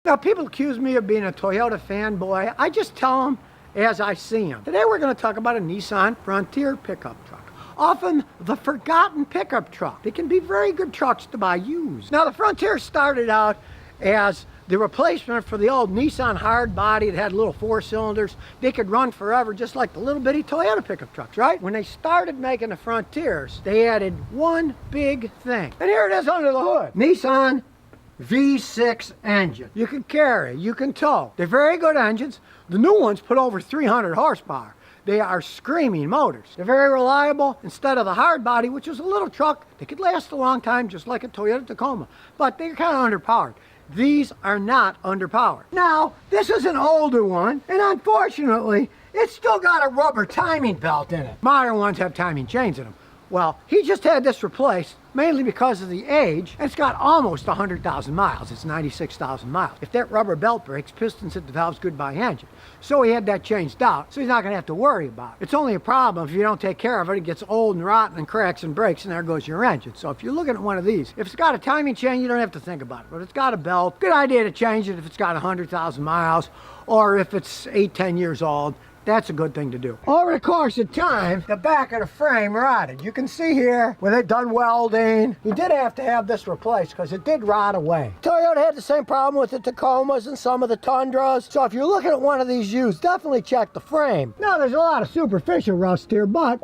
Now, people accuse me of being a Toyota fanboy. I just tell them as I see them. Today we're going to talk about a Nissan Frontier pickup truck. Often the forgotten pickup truck. They can be very good trucks to buy used. Now, the Frontier started out as the replacement for the old Nissan hard body that had little 4 cylinders. They could run forever just like the little bitty Toyota pickup trucks, right? When they started making the Frontiers, they added one big thing. And here it is under the hood. Nissan V6 engine. You can carry, you can tow. They're very good engines. The new ones put over 300 horsepower. They are screaming motors. They're very reliable. Instead of the hard body, which is a little truck, they could last a long time just like a Toyota Tacoma, but they're kind of underpowered. These are not underpowered. Now, this is an older one, and unfortunately, it's still got a rubber timing belt in it. Modern ones have timing chains in them. Well, he just had this replaced, mainly because of the age, and it's got almost 100,000 miles. It's 96,000 miles. If that rubber belt breaks, pistons hit the valve's goodbye engine. So he had that changed out, so he's not going to have to worry about it. It's only a problem if you don't take care of it. It gets old and rotten and cracks and breaks, and there goes your engine. So if you're looking at one of these, if it's got a timing chain, you don't have to think about it. But if it's got a belt, good idea to change it if it's got 100,000 miles, or if it's 8-10 years old. That's a good thing to do. Over the course of time, the back of the frame rotted. You can see here where they've done welding. You did have to have this replaced because it did rot away. Toyota had the same problem with the Tacomas and some of the Tundras. So if you're looking at one of these used, definitely check the frame. Now, there's a lot of superficial rust here, but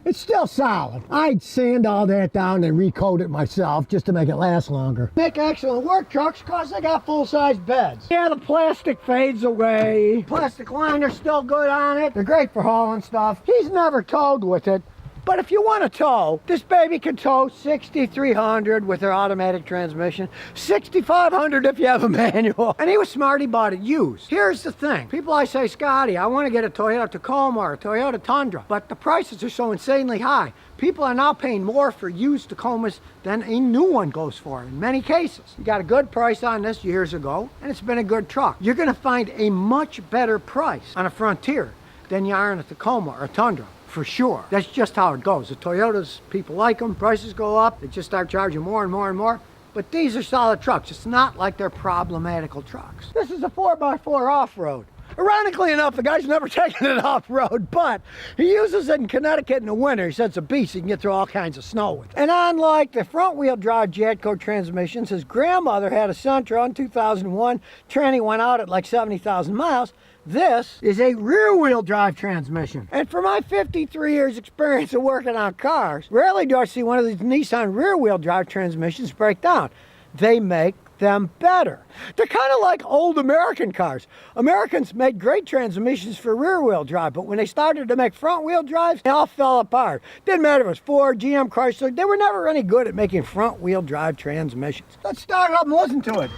it's still solid. I'd sand all that down and recoat it myself just to make it last longer. Make excellent work trucks because they got full-size beds. Yeah, the plastic fades away. Plastic liner's still good on it. They're great for hauling stuff. He's never towed with it. But if you want to tow, this baby can tow 6,300 with their automatic transmission, 6,500 if you have a manual. And he was smart, he bought it used. Here's the thing. People I say, Scotty, I want to get a Toyota Tacoma or a Toyota Tundra, but the prices are so insanely high. People are now paying more for used Tacomas than a new one goes for in many cases. You got a good price on this years ago, and it's been a good truck. You're going to find a much better price on a Frontier than you are on a Tacoma or a Tundra. For sure. That's just how it goes. The Toyotas, people like them, prices go up, they just start charging more and more and more. But these are solid trucks. It's not like they're problematical trucks. This is a 4x4 off-road. Ironically enough, the guy's never taken it off-road, but he uses it in Connecticut in the winter. He said it's a beast. He can get through all kinds of snow with it. And unlike the front-wheel drive Jatco transmissions, his grandmother had a Sentra in 2001. Tranny went out at like 70,000 miles. This is a rear-wheel drive transmission. And for my 53 years experience of working on cars, rarely do I see one of these Nissan rear-wheel drive transmissions break down. They make them better. They're kind of like old American cars. Americans made great transmissions for rear-wheel drive, but when they started to make front-wheel drives, they all fell apart. Didn't matter if it was Ford, GM, Chrysler, they were never any good at making front-wheel drive transmissions. Let's start it up and listen to it.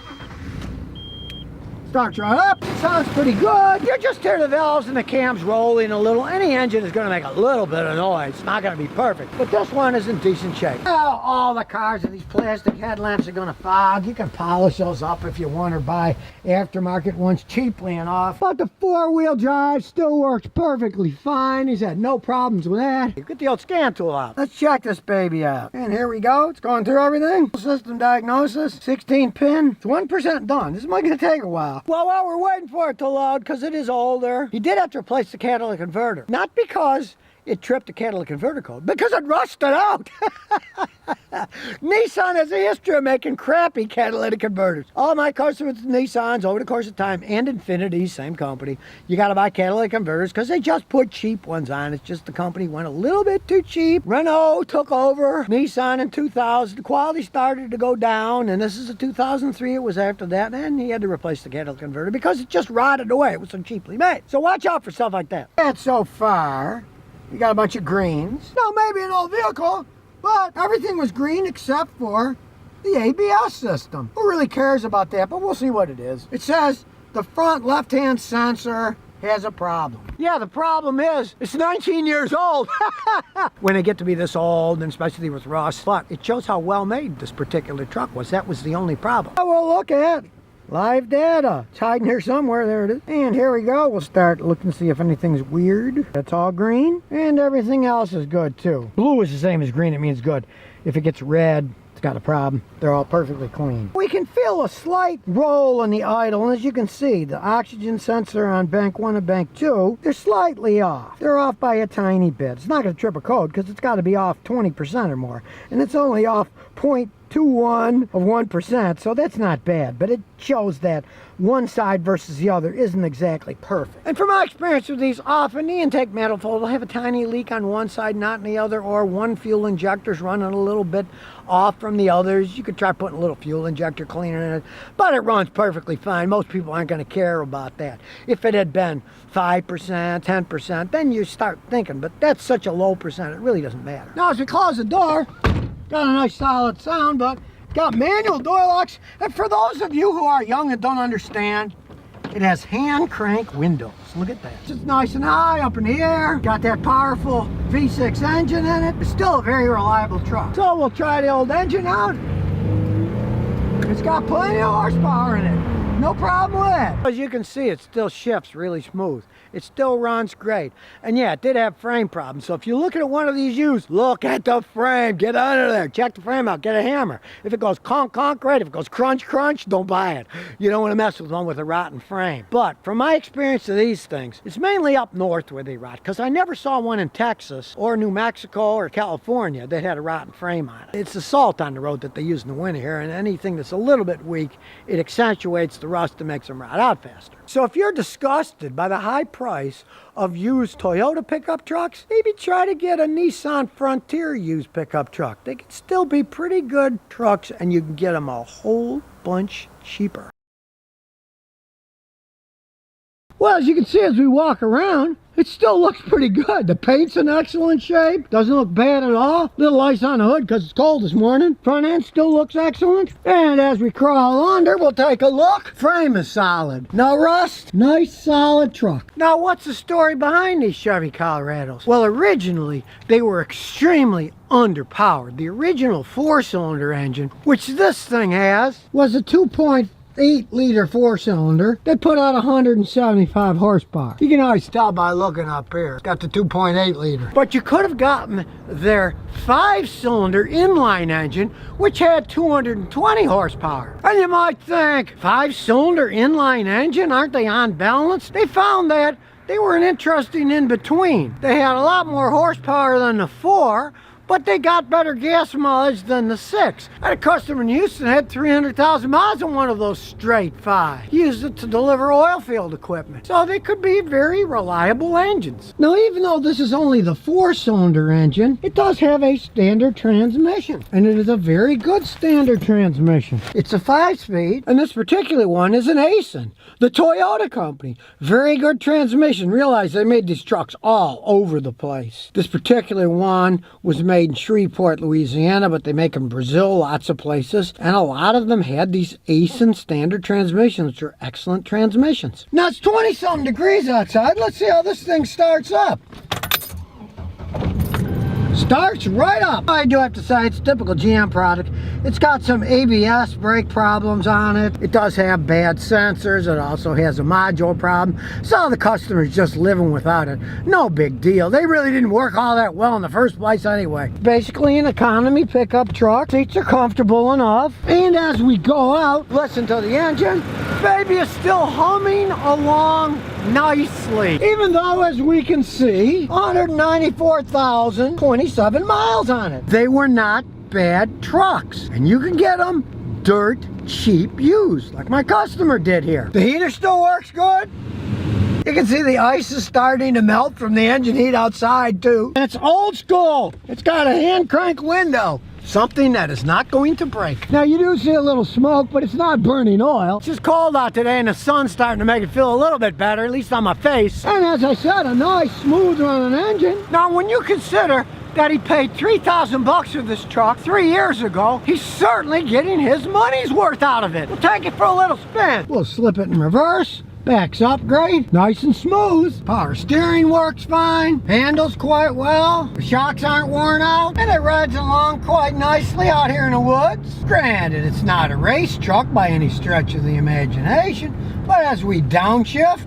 Starts right up, sounds pretty good. You just hear the valves and the cams rolling a little. Any engine is going to make a little bit of noise. It's not going to be perfect, but this one is in decent shape. Well, all the cars with these plastic headlamps are going to fog. You can polish those up if you want or buy aftermarket ones cheaply enough. But the 4-wheel drive still works perfectly fine. He's had no problems with that. Get the old scan tool out. Let's check this baby out. And here we go. It's going through everything. System diagnosis, 16 pin. It's 1% done. This might going to take a while. Well, while we're waiting for it to load, because it is older, he did have to replace the catalytic converter. Not because it tripped the catalytic converter code, because it rusted out. Nissan has a history of making crappy catalytic converters. All my customers with Nissans over the course of time, and Infiniti, same company, you got to buy catalytic converters because they just put cheap ones on. It's just the company went a little bit too cheap. Renault took over Nissan in 2000. The quality started to go down, and this is a 2003. It was after that, and he had to replace the catalytic converter because it just rotted away. It was so cheaply made. So watch out for stuff like that. And so far, you got a bunch of greens. Now, maybe an old vehicle, but everything was green except for the ABS system. Who really cares about that? But we'll see what it is. It says the front left-hand sensor has a problem. Yeah, the problem is it's 19 years old. When they get to be this old, and especially with rust, but it shows how well made this particular truck was. That was the only problem. We'll look at live data. It's hiding here somewhere. There it is. And here we go. We'll start looking to see if anything's weird. That's all green. And everything else is good too. Blue is the same as green. It means good. If it gets red, it's got a problem. They're all perfectly clean. We can feel a slight roll in the idle, and as you can see, the oxygen sensor on bank 1 and bank 2, they're slightly off. They're off by a tiny bit. It's not going to trip a code because it's got to be off 20% or more, and it's only off 0.21 of 1%, so that's not bad, but it shows that one side versus the other isn't exactly perfect. And from my experience with these, often the intake manifold will have a tiny leak on one side, not in the other, or one fuel injector's running a little bit off from the others. You could try putting a little fuel injector cleaner in it, but it runs perfectly fine. Most people aren't going to care about that. If it had been 5%, 10%, then you start thinking, but that's such a low percent, it really doesn't matter. Now as we close the door, got a nice solid sound, but got manual door locks. And for those of you who are young and don't understand, it has hand crank windows. Look at that. It's nice and high up in the air. Got that powerful V6 engine in it. It's still a very reliable truck. So we'll try the old engine out. It's got plenty of horsepower in it. No problem with that. As you can see, it still shifts really smooth. It still runs great. And yeah, it did have frame problems. So if you're looking at one of these used, look at the frame. Get under there. Check the frame out. Get a hammer. If it goes conk, conk, great. If it goes crunch, crunch, don't buy it. You don't want to mess with one with a rotten frame. But from my experience of these things, it's mainly up north where they rot. Because I never saw one in Texas or New Mexico or California that had a rotten frame on it. It's the salt on the road that they use in the winter here. And anything that's a little bit weak, it accentuates the rust and makes them rot out faster. So if you're disgusted by the high price of used Toyota pickup trucks, maybe try to get a Nissan Frontier used pickup truck. They can still be pretty good trucks, and you can get them a whole bunch cheaper. Well, as you can see as we walk around, it still looks pretty good. The paint's in excellent shape. Doesn't look bad at all. Little ice on the hood because it's cold this morning. Front end still looks excellent. And as we crawl under, we'll take a look. Frame is solid. No rust. Nice solid truck. Now, what's the story behind these Chevy Colorados? Well, originally, they were extremely underpowered. The original 4-cylinder engine, which this thing has, was a 2.8-liter 4-cylinder that put out 175 horsepower. You can always tell by looking up here. It's got the 2.8 liter. But you could have gotten their 5-cylinder inline engine, which had 220 horsepower. And you might think, 5-cylinder inline engine, aren't they on balance? They found that they were an interesting in-between. They had a lot more horsepower than the 4, but they got better gas mileage than the 6. I had a customer in Houston had 300,000 miles on one of those straight 5. He used it to deliver oil field equipment. So they could be very reliable engines. Now, even though this is only the 4-cylinder engine, it does have a standard transmission. And it is a very good standard transmission. It's a 5-speed, and this particular one is an Aisin, the Toyota company. Very good transmission. Realize they made these trucks all over the place. This particular one was made in Shreveport, Louisiana, but they make them in Brazil, lots of places, and a lot of them had these Aisin standard transmissions, which are excellent transmissions. Now it's 20-something degrees outside. Let's see how this thing starts up. Starts right up. I do have to say it's a typical GM product. It's got some ABS brake problems on it. It does have bad sensors. It also has a module problem. So the customer's just living without it. No big deal. They really didn't work all that well in the first place anyway. Basically an economy pickup truck. Seats are comfortable enough. And as we go out, listen to the engine. Baby is still humming along nicely. Even though, as we can see, 194,027 miles on it. They were not bad trucks. And you can get them dirt cheap used, like my customer did here. The heater still works good. You can see the ice is starting to melt from the engine heat outside too. And it's old school. It's got a hand crank window. Something that is not going to break. Now you do see a little smoke, but it's not burning oil. It's just cold out today and the sun's starting to make it feel a little bit better, at least on my face. And as I said, a nice smooth running engine. Now when you consider that he paid $3,000 for this truck 3 years ago, he's certainly getting his money's worth out of it. We'll take it for a little spin. We'll slip it in reverse. Backs up great, nice and smooth. Power steering works fine, handles quite well, the shocks aren't worn out, and it rides along quite nicely out here in the woods. Granted, it's not a race truck by any stretch of the imagination, but as we downshift,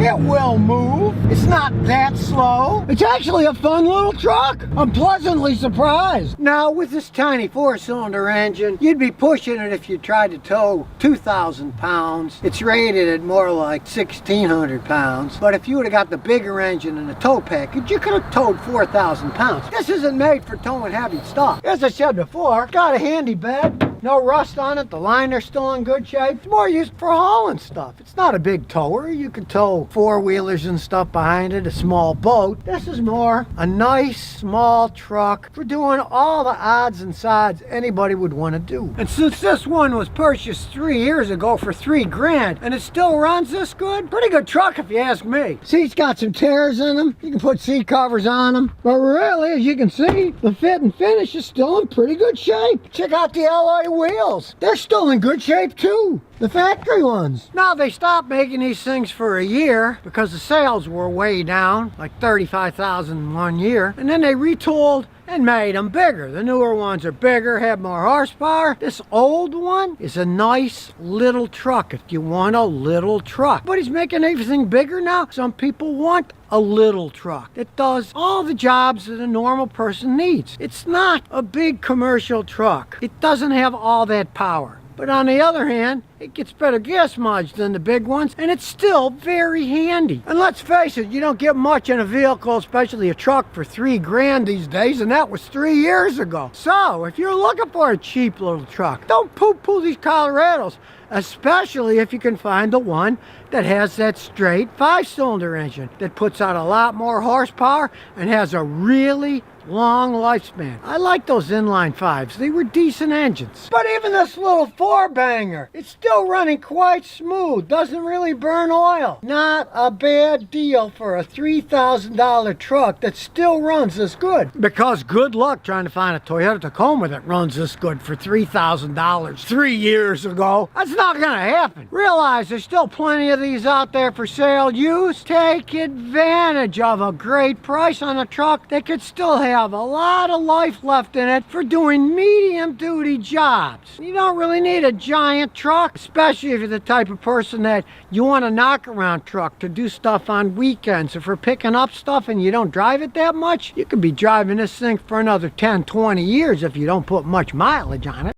It will move. It's not that slow. It's actually a fun little truck. I'm pleasantly surprised. Now, with this tiny 4-cylinder engine, you'd be pushing it if you tried to tow 2,000 pounds. It's rated at more like 1,600 pounds. But if you would have got the bigger engine and the tow package, you could have towed 4,000 pounds. This isn't made for towing heavy stuff. As I said before, got a handy bed. No rust on it. The liner's still in good shape. It's more used for hauling stuff. It's not a big tower. You could tow 4-wheelers and stuff behind it, a small boat. This is more a nice small truck for doing all the odds and sods anybody would want to do. And since this one was purchased 3 years ago for $3,000 and it still runs this good, pretty good truck if you ask me. Seats got some tears in them. You can put seat covers on them. But really, as you can see, the fit and finish is still in pretty good shape. Check out the alloy wheels. They're still in good shape too. The factory ones. Now they stopped making these things for a year because the sales were way down, like 35,000 in 1 year. And then they retooled and made them bigger. The newer ones are bigger, have more horsepower. This old one is a nice little truck if you want a little truck. But he's making everything bigger now. Some people want a little truck that does all the jobs that a normal person needs. It's not a big commercial truck. It doesn't have all that power. But on the other hand, it gets better gas mileage than the big ones, and it's still very handy. And let's face it, you don't get much in a vehicle, especially a truck, for $3,000 these days, and that was 3 years ago. So, if you're looking for a cheap little truck, don't poo-poo these Colorados, especially if you can find the one that has that straight 5-cylinder engine that puts out a lot more horsepower and has a really long lifespan. I like those inline 5s. They were decent engines. But even this little 4-banger, it's still running quite smooth. Doesn't really burn oil. Not a bad deal for a $3,000 truck that still runs this good. Because good luck trying to find a Toyota Tacoma that runs this good for $3,000 3 years ago. That's not gonna happen. Realize there's still plenty of these out there for sale used. Take advantage of a great price on a truck that could still have a lot of life left in it for doing medium duty jobs. You don't really need a giant truck, especially if you're the type of person that you want a knock-around truck to do stuff on weekends. If you're picking up stuff and you don't drive it that much, you could be driving this thing for another 10, 20 years if you don't put much mileage on it.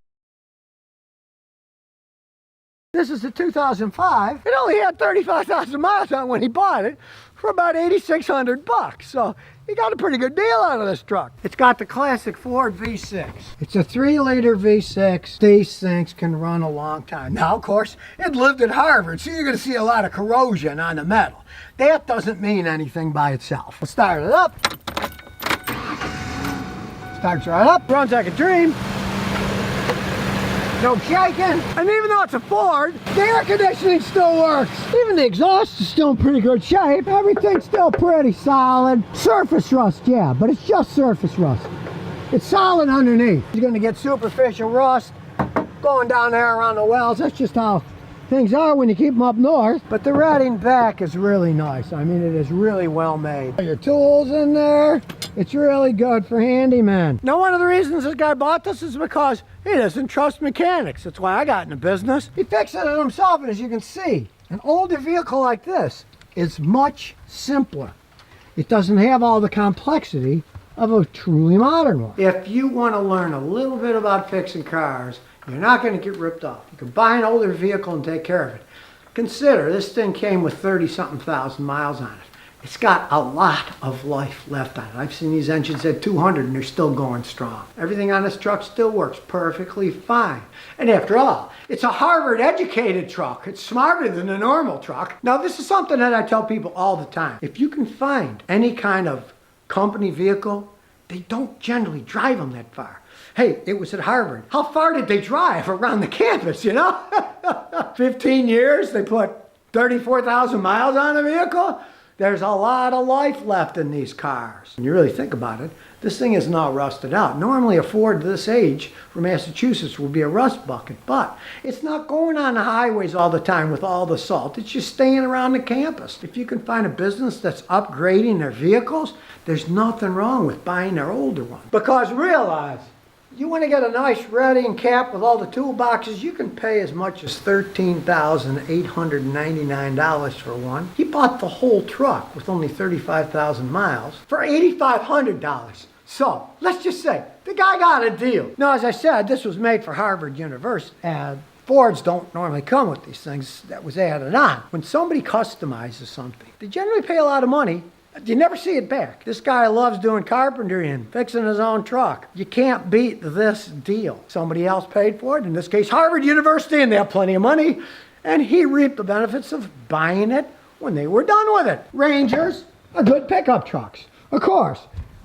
This is a 2005. It only had 35,000 miles on when he bought it for about 8,600 bucks. So he got a pretty good deal out of this truck. It's got the classic Ford V6. It's a 3-liter V6. These things can run a long time. Now, of course, it lived at Harvard, so you're going to see a lot of corrosion on the metal. That doesn't mean anything by itself. We'll start it up. Starts right up. Runs like a dream. No shaking. And even though it's a Ford, the air conditioning still works. Even the exhaust is still in pretty good shape. Everything's still pretty solid. Surface rust, yeah, but it's just surface rust. It's solid underneath. You're gonna get superficial rust going down there around the wells. That's just how things are when you keep them up north. But the ratting back is really nice. I mean, it is really well made. Your tools in there. It's really good for handyman. Now, one of the reasons this guy bought this is because he doesn't trust mechanics. That's why I got in the business. He fixes it himself, and as you can see, an older vehicle like this is much simpler. It doesn't have all the complexity of a truly modern one. If you want to learn a little bit about fixing cars, you're not going to get ripped off. You can buy an older vehicle and take care of it. Consider this thing came with 30-something thousand miles on it. It's got a lot of life left on it. I've seen these engines at 200 and they're still going strong. Everything on this truck still works perfectly fine. And after all, it's a Harvard-educated truck. It's smarter than a normal truck. Now, this is something that I tell people all the time. If you can find any kind of company vehicle, they don't generally drive them that far. Hey, it was at Harvard. How far did they drive around the campus, you know? 15 years, they put 34,000 miles on a vehicle? There's a lot of life left in these cars. When you really think about it, this thing isn't all rusted out. Normally a Ford this age from Massachusetts would be a rust bucket, but it's not going on the highways all the time with all the salt. It's just staying around the campus. If you can find a business that's upgrading their vehicles, there's nothing wrong with buying their older one. Because realize, You want to get a nice redding cap with all the toolboxes, you can pay as much as $13,899 for one. He bought the whole truck with only 35,000 miles for $8,500. So, let's just say, the guy got a deal. Now, as I said, this was made for Harvard University, and Fords don't normally come with these things. That was added on. When somebody customizes something, they generally pay a lot of money. You never see it back. This guy loves doing carpentry and fixing his own truck. You can't beat this deal. Somebody else paid for it, in this case Harvard University, and they have plenty of money, and he reaped the benefits of buying it when they were done with it. Rangers are good pickup trucks. Of course,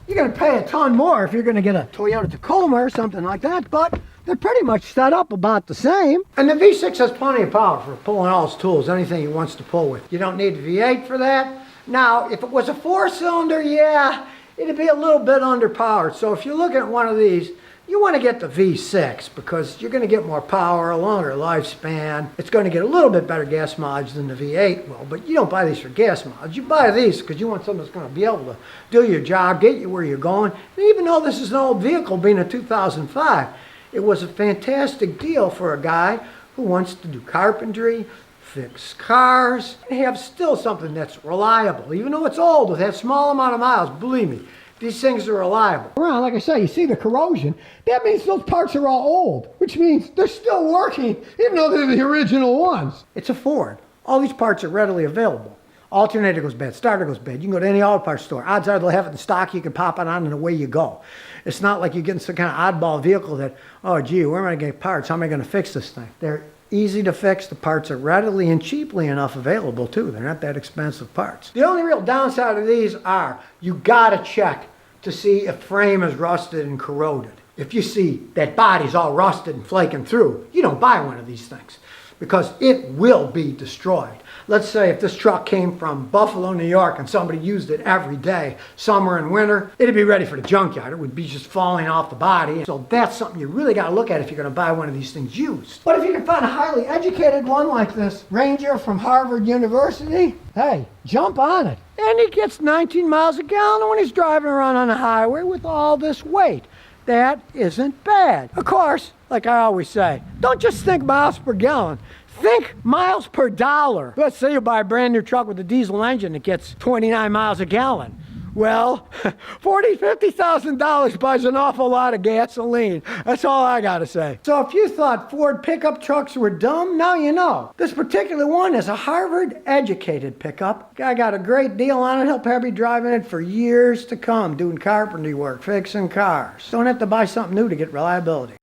you're going to pay a ton more if you're going to get a Toyota Tacoma or something like that, but they're pretty much set up about the same. And the V6 has plenty of power for pulling all his tools, anything he wants to pull with. You don't need a V8 for that. Now, if it was a 4-cylinder, yeah, it'd be a little bit underpowered. So if you're looking at one of these, you want to get the V6 because you're going to get more power, a longer lifespan. It's going to get a little bit better gas mileage than the V8 will, but you don't buy these for gas mileage. You buy these because you want something that's going to be able to do your job, get you where you're going. And even though this is an old vehicle, being a 2005, it was a fantastic deal for a guy who wants to do carpentry, fix cars, and have still something that's reliable. Even though it's old with that small amount of miles, believe me, these things are reliable. Well, like I say, you see the corrosion. That means those parts are all old, which means they're still working, even though they're the original ones. It's a Ford. All these parts are readily available. Alternator goes bad, starter goes bad. You can go to any auto parts store. Odds are they'll have it in stock. You can pop it on and away you go. It's not like you're getting some kind of oddball vehicle that, oh gee, where am I going to get parts? How am I going to fix this thing? They're easy to fix. The parts are readily and cheaply enough available too. They're not that expensive parts. The only real downside of these are you gotta check to see if frame is rusted and corroded. If you see that body's all rusted and flaking through, you don't buy one of these things because it will be destroyed. Let's say if this truck came from Buffalo, New York, and somebody used it every day, summer and winter, it'd be ready for the junkyard. It would be just falling off the body. So that's something you really got to look at if you're going to buy one of these things used. But if you can find a highly educated one like this Ranger from Harvard University, hey, jump on it. And he gets 19 miles a gallon when he's driving around on the highway with all this weight. That isn't bad. Of course, like I always say, don't just think miles per gallon. Think miles per dollar. Let's say you buy a brand new truck with a diesel engine that gets 29 miles a gallon. Well, $40,000, $50,000 buys an awful lot of gasoline. That's all I gotta say. So if you thought Ford pickup trucks were dumb, now you know. This particular one is a Harvard-educated pickup. Guy got a great deal on it. He'll probably be driving it for years to come, doing carpentry work, fixing cars. Don't have to buy something new to get reliability.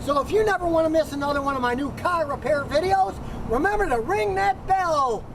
So if you never want to miss another one of my new car repair videos, remember to ring that bell.